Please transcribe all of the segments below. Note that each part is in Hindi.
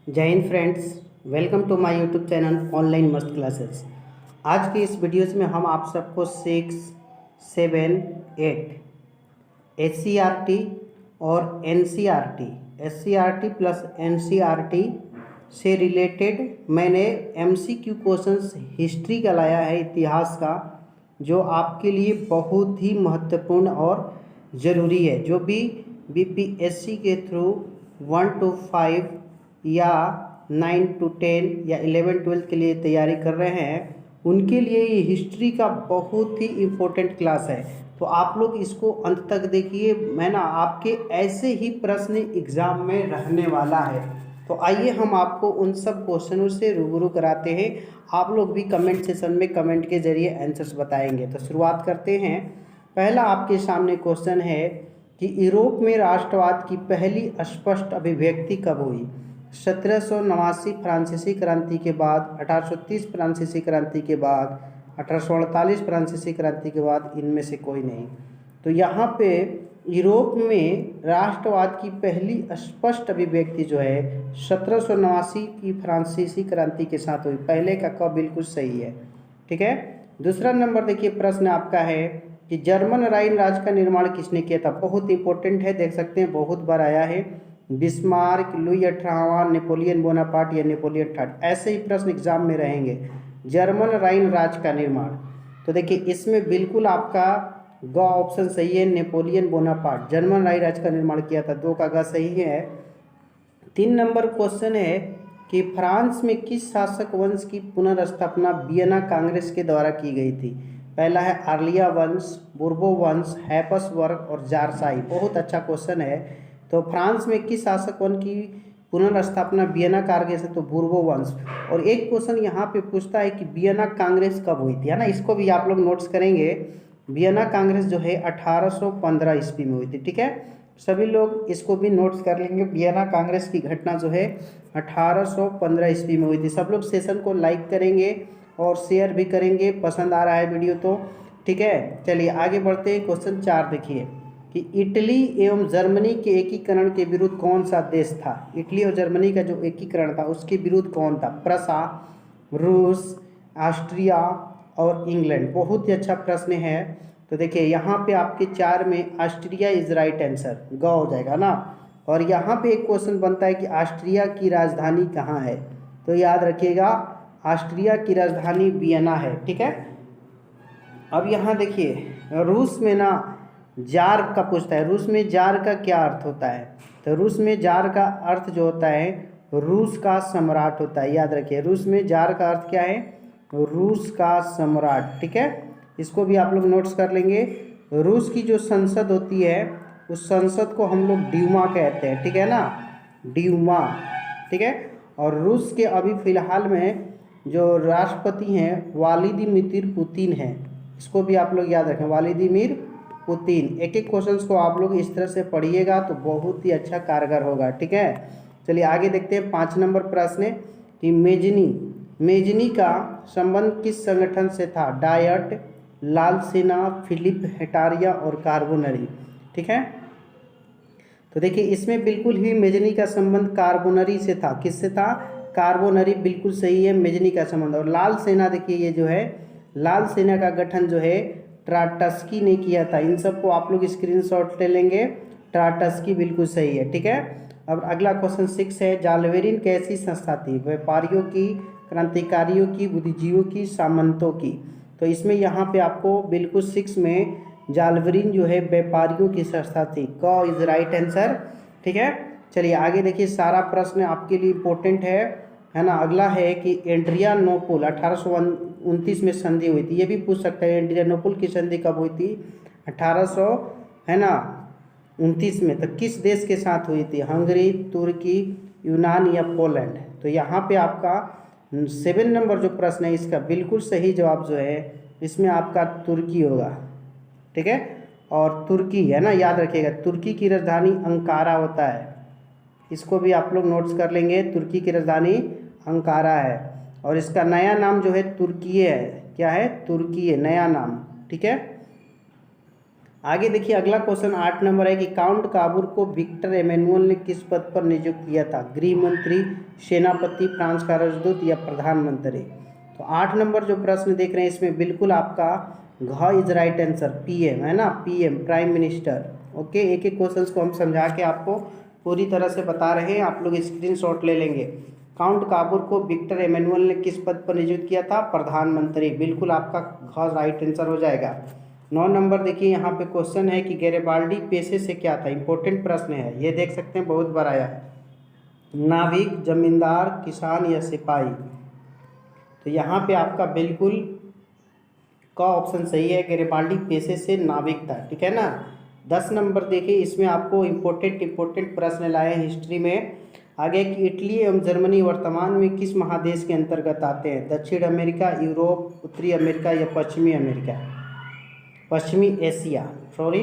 जय हिंद friends, welcome to my YouTube channel online मस्त क्लासेस। आज की इस वीडियोस में हम आप सबको 6, 7, 8 एससीईआरटी और एनसीईआरटी, एससीईआरटी प्लस एनसीईआरटी से रिलेटेड मैंने एमसीक्यू क्वेश्चंस हिस्ट्री का लाया है, इतिहास का, जो आपके लिए बहुत ही महत्वपूर्ण और ज़रूरी है। जो भी बीपीएससी के थ्रू 1 to 5 या 9 to 10 या 11-12 के लिए तैयारी कर रहे हैं, उनके लिए ये हिस्ट्री का बहुत ही इम्पोर्टेंट क्लास है। तो आप लोग इसको अंत तक देखिए। मैं ना आपके ऐसे ही प्रश्न एग्जाम में रहने वाला है, तो आइए हम आपको उन सब क्वेश्चनों से रूबरू कराते हैं। आप लोग भी कमेंट सेशन में कमेंट के जरिए आंसर्स बताएंगे। तो शुरुआत करते हैं। पहला आपके सामने क्वेश्चन है कि यूरोप में राष्ट्रवाद की पहली स्पष्ट अभिव्यक्ति कब हुई? 1789 फ्रांसीसी क्रांति के बाद, 1830 फ्रांसीसी क्रांति के बाद, 1848 फ्रांसीसी क्रांति के बाद, इनमें से कोई नहीं। तो यहाँ पे यूरोप में राष्ट्रवाद की पहली स्पष्ट अभिव्यक्ति जो है 1789 की फ्रांसीसी क्रांति के साथ हुई। पहले का कब बिल्कुल सही है, ठीक है। दूसरा नंबर देखिए, प्रश्न आपका है कि जर्मन राइन राज्य का निर्माण किसने किया था? बहुत इंपॉर्टेंट है, देख सकते हैं बहुत बार आया है। बिस्मार्क, लुई 18वां, नेपोलियन बोनापार्ट या नेपोलियन थर्ड, ऐसे ही प्रश्न एग्जाम में रहेंगे। जर्मन राइन राज्य का निर्माण, तो देखिए इसमें बिल्कुल आपका ग ऑप्शन सही है, नेपोलियन बोनापार्ट जर्मन राइन राज्य का निर्माण किया था। 2 का ग सही है। 3 नंबर क्वेश्चन है कि फ्रांस में किस शासक वंश की पुनर्स्थापना वियना कांग्रेस के द्वारा की गई थी? पहला है आर्लिया वंश, बुर्बो वंश, हैप्सबर्ग और जारशाही। बहुत अच्छा क्वेश्चन है। तो फ्रांस में किस शासक वंश की पुनर्स्थापना वियना कांग्रेस है? तो बुर्बो वंश। और एक क्वेश्चन यहाँ पे पूछता है कि वियना कांग्रेस कब हुई थी, है ना, इसको भी आप लोग नोट्स करेंगे। वियना कांग्रेस जो है 1815 ईस्वी में हुई थी, ठीक है। सभी लोग इसको भी नोट्स कर लेंगे। वियना कांग्रेस की घटना जो है 1815 ईस्वी में हुई थी। सब लोग सेशन को लाइक करेंगे और शेयर भी करेंगे, पसंद आ रहा है वीडियो तो, ठीक है। चलिए आगे बढ़ते हैं। क्वेश्चन 4 देखिए कि इटली एवं जर्मनी के एकीकरण के विरुद्ध कौन सा देश था? इटली और जर्मनी का जो एकीकरण था उसके विरुद्ध कौन था? प्रसा, रूस, ऑस्ट्रिया और इंग्लैंड। बहुत ही अच्छा प्रश्न है। तो देखिए यहाँ पे आपके 4 में ऑस्ट्रिया इज राइट आंसर, ग हो जाएगा ना। और यहाँ पे एक क्वेश्चन बनता है कि ऑस्ट्रिया की राजधानी कहाँ है? तो याद रखिएगा ऑस्ट्रिया की राजधानी वियना है, ठीक है। अब यहाँ देखिए रूस में ना जार का पूछता है। रूस में जार का क्या अर्थ होता है? तो रूस में जार का अर्थ जो होता है रूस का सम्राट होता है। याद रखिए रूस में जार का अर्थ क्या है? रूस का सम्राट, ठीक है। इसको भी आप लोग नोट्स कर लेंगे। रूस की जो संसद होती है उस संसद को हम लोग ड्यूमा कहते हैं, ठीक है ना, ड्यूमा, ठीक है। और रूस के अभी फिलहाल में जो राष्ट्रपति हैं व्लादिमीर पुतिन हैं। इसको भी आप लोग याद रखें, व्लादिमीर पुतिन। एक एक क्वेश्चंस को आप लोग इस तरह से पढ़िएगा तो बहुत ही अच्छा कारगर होगा, ठीक है। चलिए आगे देखते हैं। 5 नंबर प्रश्न कि मेजनी का संबंध किस संगठन से था? डायट, लाल सेना, फिलिप हेटारिया और कार्बोनरी, ठीक है। तो देखिए इसमें बिल्कुल ही मेजनी का संबंध कार्बोनरी से था। किससे था? कार्बोनरी, बिल्कुल सही है मेजनी का संबंध। और लाल सेना देखिए ये जो है लाल सेना का गठन जो है ट्राटस्की ने किया था। इन सबको आप लोग स्क्रीनशॉट ले लेंगे। ट्राटस्की बिल्कुल सही है, ठीक है। अब अगला क्वेश्चन 6 है, जालवेरिन कैसी संस्था थी? व्यापारियों की, क्रांतिकारियों की, बुद्धिजीवियों की, सामंतों की। तो इसमें यहाँ पे आपको बिल्कुल 6 में जालवेरिन जो है व्यापारियों की संस्था थी। क इज राइट आंसर, ठीक है। चलिए आगे देखिए, सारा प्रश्न आपके लिए इम्पोर्टेंट है ना। अगला है कि एड्रियानोपल 1829 में संधि हुई थी। ये भी पूछ सकता है एड्रियानोपल की संधि कब हुई थी? 1800 है ना 29 में। तो किस देश के साथ हुई थी? हंगरी, तुर्की, यूनान या पोलैंड। तो यहाँ पे आपका 7 नंबर जो प्रश्न है इसका बिल्कुल सही जवाब जो है इसमें आपका तुर्की होगा, ठीक है। और तुर्की है ना, याद रखिएगा तुर्की की राजधानी अंकारा होता है। इसको भी आप लोग नोट्स कर लेंगे। तुर्की की राजधानी अंकारा है और इसका नया नाम जो है तुर्की है। क्या है? तुर्की है नया नाम, ठीक है। आगे देखिए अगला क्वेश्चन 8 नंबर है कि काउंट काबूर को विक्टर एमेनुअल ने किस पद पर नियुक्त किया था? गृह मंत्री, सेनापति, फ्रांस का राजदूत या प्रधानमंत्री? तो 8 नंबर जो प्रश्न देख रहे हैं इसमें बिल्कुल आपका घ इज राइट आंसर, पीएम है ना, पीएम प्राइम मिनिस्टर। ओके, एक एक क्वेश्चन को हम समझा के आपको पूरी तरह से बता रहे हैं, आप लोग स्क्रीनशॉट ले लेंगे। काउंट काबूर को विक्टर एमेनुअल ने किस पद पर नियुक्त किया था? प्रधानमंत्री, बिल्कुल आपका घ राइट आंसर हो जाएगा। 9 नंबर देखिए यहाँ पे क्वेश्चन है कि गैरिबाल्डी पेशे से क्या था? इंपॉर्टेंट प्रश्न है, ये देख सकते हैं बहुत बार आया है। नाविक, जमींदार, किसान या सिपाही? तो यहाँ पे आपका बिल्कुल का ऑप्शन सही है, गैरिबाल्डी पेशे से नाविक था, ठीक है ना। 10 नंबर देखिए इसमें आपको इम्पोर्टेंट प्रश्न लाए हैं हिस्ट्री में। आगे कि इटली एवं जर्मनी वर्तमान में किस महादेश के अंतर्गत आते हैं? दक्षिण अमेरिका, यूरोप, उत्तरी अमेरिका या पश्चिमी अमेरिका? पश्चिमी एशिया, सॉरी।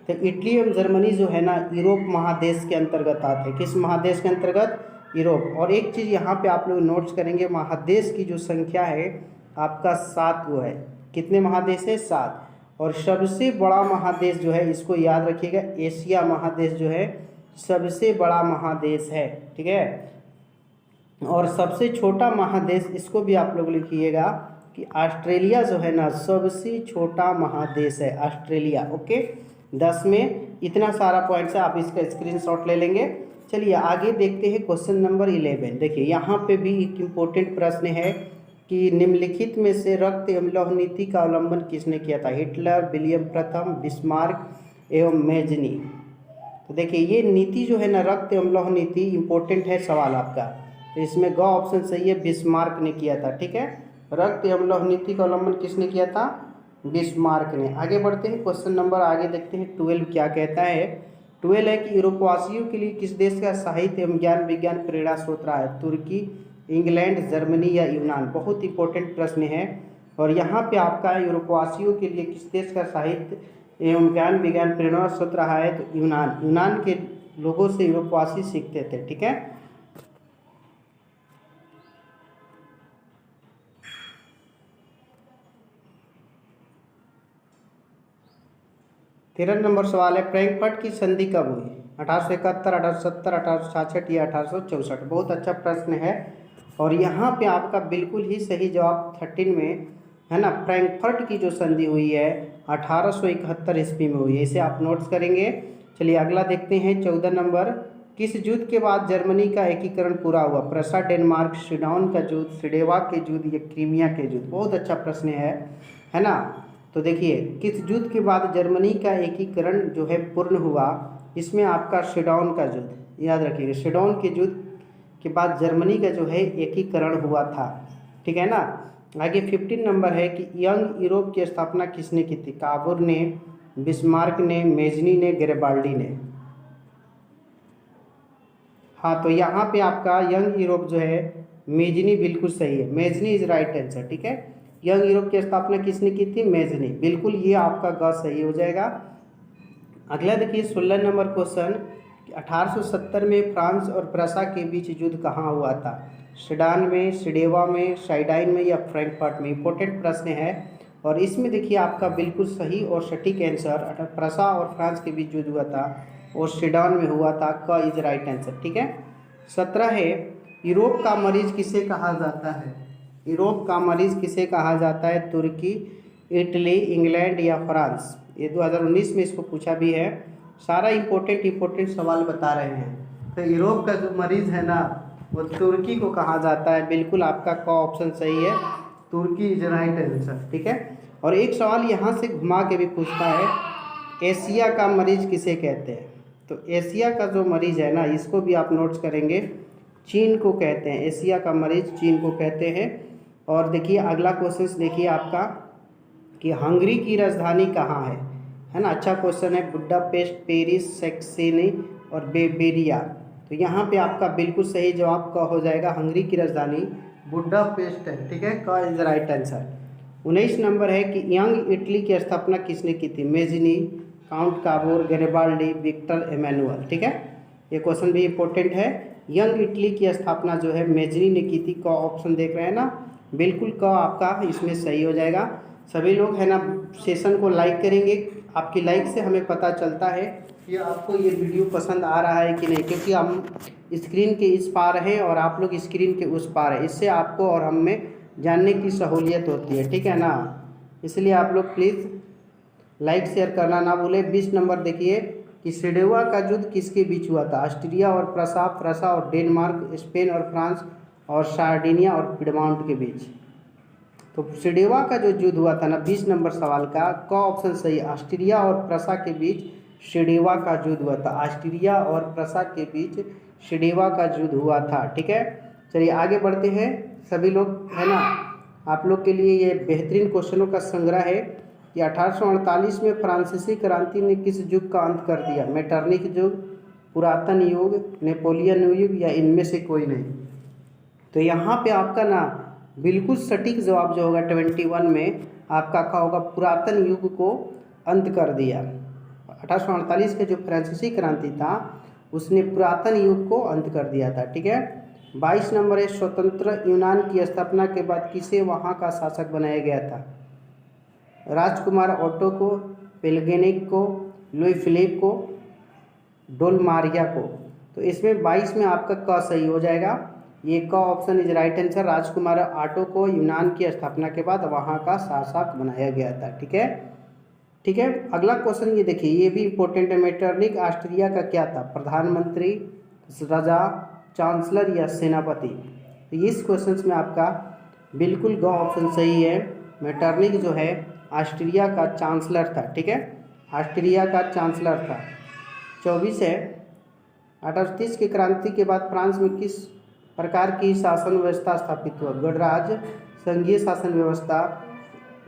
तो इटली एवं जर्मनी जो है ना यूरोप महादेश के अंतर्गत आते हैं। किस महादेश के अंतर्गत? यूरोप। और एक चीज़ यहाँ पे आप लोग नोट्स करेंगे, महादेश की जो संख्या है आपका 7 वो है। कितने महादेश है? 7। और सबसे बड़ा महादेश जो है इसको याद रखिएगा, एशिया महादेश जो है सबसे बड़ा महादेश है, ठीक है। और सबसे छोटा महादेश इसको भी आप लोग लिखिएगा कि ऑस्ट्रेलिया जो है ना सबसे छोटा महादेश है, ऑस्ट्रेलिया। ओके, 10 में इतना सारा पॉइंट्स है, आप इसका स्क्रीनशॉट ले लेंगे। चलिए आगे देखते हैं क्वेश्चन नंबर 11। देखिए यहाँ पे भी एक इम्पोर्टेंट प्रश्न है कि निम्नलिखित में से रक्त एवं लौह नीति का अवलंबन किसने किया था? हिटलर, विलियम प्रथम, बिस्मार्क एवं मेजनी? तो देखिए ये नीति जो है ना रक्त एवं लौह नीति, इंपॉर्टेंट है सवाल आपका। तो इसमें ग ऑप्शन सही है, बिस्मार्क ने किया था, ठीक है। रक्त एवं लौह नीति का अवलंबन किसने किया था? बिस्मार्क ने। आगे बढ़ते हैं, क्वेश्चन नंबर आगे देखते हैं 12 क्या कहता है। 12 है कि यूरोपवासियों के लिए किस देश का साहित्य एवं ज्ञान विज्ञान प्रेरणा स्रोत रहा है? तुर्की, इंग्लैंड, जर्मनी या यूनान? बहुत इंपॉर्टेंट प्रश्न है। और यहाँ पे आपका यूरोपवासियों के लिए किस देश का साहित्य एवं ज्ञान विज्ञान प्रेरणा स्रोत रहा है? तो यूनान। यूनान के लोगों से यूरोपवासी सीखते थे, ठीक है। 13 नंबर सवाल है, फ्रैंकफर्ट की संधि कब हुई? 1871, 1870, 1866 या 1864? बहुत अच्छा प्रश्न है। और यहाँ पे आपका बिल्कुल ही सही जवाब 13 में है ना, फ्रैंकफर्ट की जो संधि हुई है 1871 ईस्वी में हुई है, इसे आप नोट्स करेंगे। चलिए अगला देखते हैं 14 नंबर, किस युद्ध के बाद जर्मनी का एकीकरण पूरा हुआ? प्रसा, डेनमार्क, सीडाउन का युद्ध, सिडेवाक के युद्ध या क्रीमिया के युद्ध? बहुत अच्छा प्रश्न है ना। तो देखिए किस युद्ध के बाद जर्मनी का एकीकरण जो है पूर्ण हुआ? इसमें आपका सीडाउन का युद्ध, याद रखिएगा, सीडाउन के युद्ध के बाद जर्मनी का जो है एकीकरण हुआ था, ठीक है ना। आगे 15 नंबर है कि यंग यूरोप की स्थापना किसने की थी? काबूर ने, बिस्मार्क ने, मेजनी ने, गैरिबाल्डी ने? हाँ, तो यहाँ पे आपका यंग यूरोप जो है मेजनी, बिल्कुल सही है, मेजनी इज राइट आंसर, ठीक है। यंग यूरोप की स्थापना किसने की थी? मेजनी, बिल्कुल ये आपका ग सही हो जाएगा। अगला देखिए 16 नंबर क्वेश्चन, 1870 में फ्रांस और प्रसा के बीच युद्ध कहाँ हुआ था? सीडान में, सिडेवा में, साइडाइन में या फ्रैंकफर्ट में? इंपॉर्टेंट प्रश्न है। और इसमें देखिए आपका बिल्कुल सही और सटीक आंसर, प्रसा और फ्रांस के बीच युद्ध हुआ था और सीडान में हुआ था, क इज राइट आंसर, ठीक है। 17 है, यूरोप का मरीज किसे कहा जाता है? यूरोप का मरीज किसे कहा जाता है? तुर्की, इटली, इंग्लैंड या फ्रांस? ये 2019 में इसको पूछा भी है। सारा इंपॉर्टेंट सवाल बता रहे हैं। तो यूरोप का जो मरीज है ना वो तुर्की को कहा जाता है, बिल्कुल आपका क ऑप्शन सही है, तुर्की इज राइट आंसर, ठीक है। और एक सवाल यहाँ से घुमा के भी पूछता है, एशिया का मरीज किसे कहते हैं? तो एशिया का जो मरीज है ना इसको भी आप नोट्स करेंगे, चीन को कहते हैं, एशिया का मरीज चीन को कहते हैं। और देखिए अगला क्वेश्चन देखिए आपका कि हंगरी की राजधानी कहाँ है ना, अच्छा क्वेश्चन है। बुडापेस्ट, पेरिस, सेक्सेनी और बेबेरिया? तो यहाँ पे आपका बिल्कुल सही जवाब का हो जाएगा, हंगरी की राजधानी बुडापेस्ट है, ठीक है, का इज राइट आंसर। 19 नंबर है कि यंग इटली की स्थापना किसने की थी? Mazzini, count Cavour, Garibaldi, Victor Emmanuel? ठीक है, ये क्वेश्चन भी इंपॉर्टेंट है। यंग इटली की स्थापना जो है मेजनी ने की थी, का ऑप्शन देख रहे हैं ना, बिल्कुल का आपका इसमें सही हो जाएगा। सभी लोग है ना सेशन को लाइक करेंगे, आपकी लाइक से हमें पता चलता है कि आपको ये वीडियो पसंद आ रहा है कि नहीं, क्योंकि हम स्क्रीन के इस पार हैं और आप लोग स्क्रीन के उस पार हैं। इससे आपको और हम में जानने की सहूलियत होती है, ठीक है ना। इसलिए आप लोग प्लीज़ लाइक शेयर करना ना भूलें। 20 नंबर देखिए कि सिडेवा का युद्ध किसके बीच हुआ था? ऑस्ट्रिया और प्रसा और डेनमार्क, स्पेन और फ्रांस और सार्डिनिया और पिडमाउंट के बीच। तो सिडेवा का जो युद्ध हुआ था ना 20 नंबर सवाल का ऑप्शन सही, ऑस्ट्रिया और प्रसा के बीच सिडेवा का युद्ध हुआ था। ऑस्ट्रिया और प्रसा के बीच सिडेवा का युद्ध हुआ था, ठीक है। चलिए आगे बढ़ते हैं सभी लोग, है ना। आप लोग के लिए ये बेहतरीन क्वेश्चनों का संग्रह है कि 1848 में फ्रांसीसी क्रांति ने किस युग का अंत कर दिया? मेटरनिक युग, पुरातन युग, नेपोलियन युग या इनमें से कोई नहीं। तो यहाँ पे आपका ना बिल्कुल सटीक जवाब जो होगा 21 में आपका क्या होगा? पुरातन युग को अंत कर दिया। 1848 के जो फ्रांसीसी क्रांति था उसने पुरातन युग को अंत कर दिया था, ठीक है। 22 नंबर है, स्वतंत्र यूनान की स्थापना के बाद किसे वहाँ का शासक बनाया गया था? राजकुमार ओटो को, पेलगेनिक को, लुई फिलिप को, डोलमारिया को। तो इसमें 22 में आपका क सही हो जाएगा। ये क option is right answer. Rajkumar auto को यूनान की स्थापना के बाद वहाँ का शासक बनाया गया था, ठीक है। ठीक है, अगला क्वेश्चन ये देखिए, ये भी इंपॉर्टेंट है। मेटरनिक ऑस्ट्रिया का क्या था? प्रधानमंत्री, राजा, चांसलर या सेनापति? तो इस क्वेश्चन में आपका बिल्कुल ग ऑप्शन सही है। मेटरनिक जो है ऑस्ट्रिया का चांसलर था, ठीक है, ऑस्ट्रिया का चांसलर था। 24 है, 1830 की क्रांति के बाद फ्रांस में किस प्रकार की शासन व्यवस्था स्थापित हुआ? गणराज्य, संघीय शासन व्यवस्था,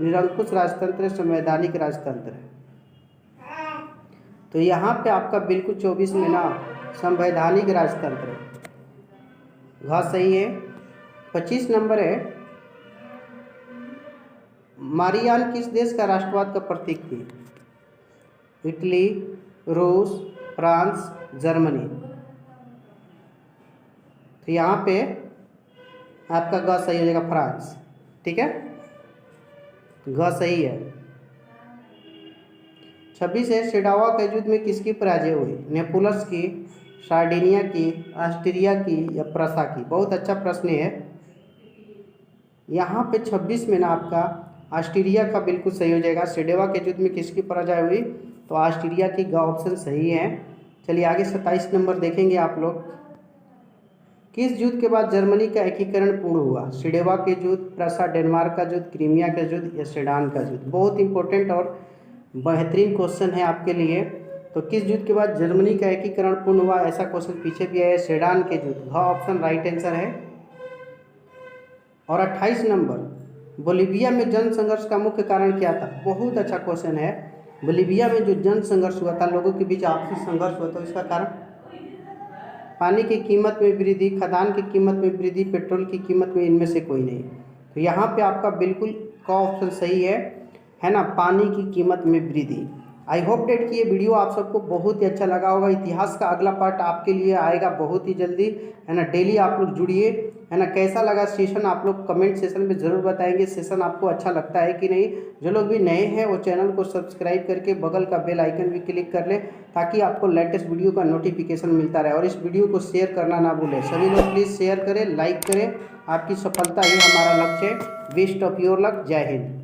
निरंकुश राजतंत्र, संवैधानिक राजतंत्र। तो यहाँ पे आपका बिल्कुल 24 में ना संवैधानिक राजतंत्र घ सही है। 25 नंबर है, मारियान किस देश का राष्ट्रवाद का प्रतीक थी? इटली, रूस, फ्रांस, जर्मनी। तो यहाँ पे आपका ग सही हो जाएगा, फ्रांस, ठीक है, ग सही है। 26 है, सिडावा के युद्ध में किसकी पराजय हुई? नेपोलस की, सार्डिनिया की, ऑस्ट्रिया की या प्रसा की? बहुत अच्छा प्रश्न है। यहाँ पे 26 में ना आपका ऑस्ट्रिया का बिल्कुल सही हो जाएगा। सिडेवा के युद्ध में किसकी पराजय हुई? तो ऑस्ट्रिया की ग ऑप्शन सही है। चलिए आगे 27 नंबर देखेंगे आप लोग। किस युद्ध के बाद जर्मनी का एकीकरण पूर्ण हुआ? सिडेवा के युद्ध, प्रसा डेनमार्क का युद्ध, क्रीमिया का युद्ध या सेडान का युद्ध? बहुत इंपॉर्टेंट और बेहतरीन क्वेश्चन है आपके लिए। तो किस युद्ध के बाद जर्मनी का एकीकरण पूर्ण हुआ? ऐसा क्वेश्चन पीछे भी आया, सेडान के युद्ध, हाँ ऑप्शन राइट आंसर है। और 28 नंबर, बोलीविया में जन संघर्ष का मुख्य कारण क्या था? बहुत अच्छा क्वेश्चन है। बोलीविया में जो जन संघर्ष हुआ था, लोगों के बीच आपसी संघर्ष हुआ था, इसका कारण पानी की कीमत में वृद्धि, खदान की कीमत में वृद्धि, पेट्रोल की कीमत में, इनमें से कोई नहीं। तो यहाँ पे आपका बिल्कुल का ऑप्शन सही है ना, पानी की कीमत में वृद्धि। आई होप डेट कि ये वीडियो आप सबको बहुत ही अच्छा लगा होगा। इतिहास का अगला पार्ट आपके लिए आएगा बहुत ही जल्दी, है ना। डेली आप लोग जुड़िए, है ना। कैसा लगा सेशन आप लोग कमेंट सेशन में ज़रूर बताएंगे। सेशन आपको अच्छा लगता है कि नहीं। जो लोग भी नए हैं वो चैनल को सब्सक्राइब करके बगल का बेल आइकन भी क्लिक कर लें, ताकि आपको लेटेस्ट वीडियो का नोटिफिकेशन मिलता रहे। और इस वीडियो को शेयर करना ना भूलें। सभी लोग प्लीज़ शेयर करें, लाइक करें। आपकी सफलता ही हमारा लक्ष्य है। Best of your luck. जय हिंद।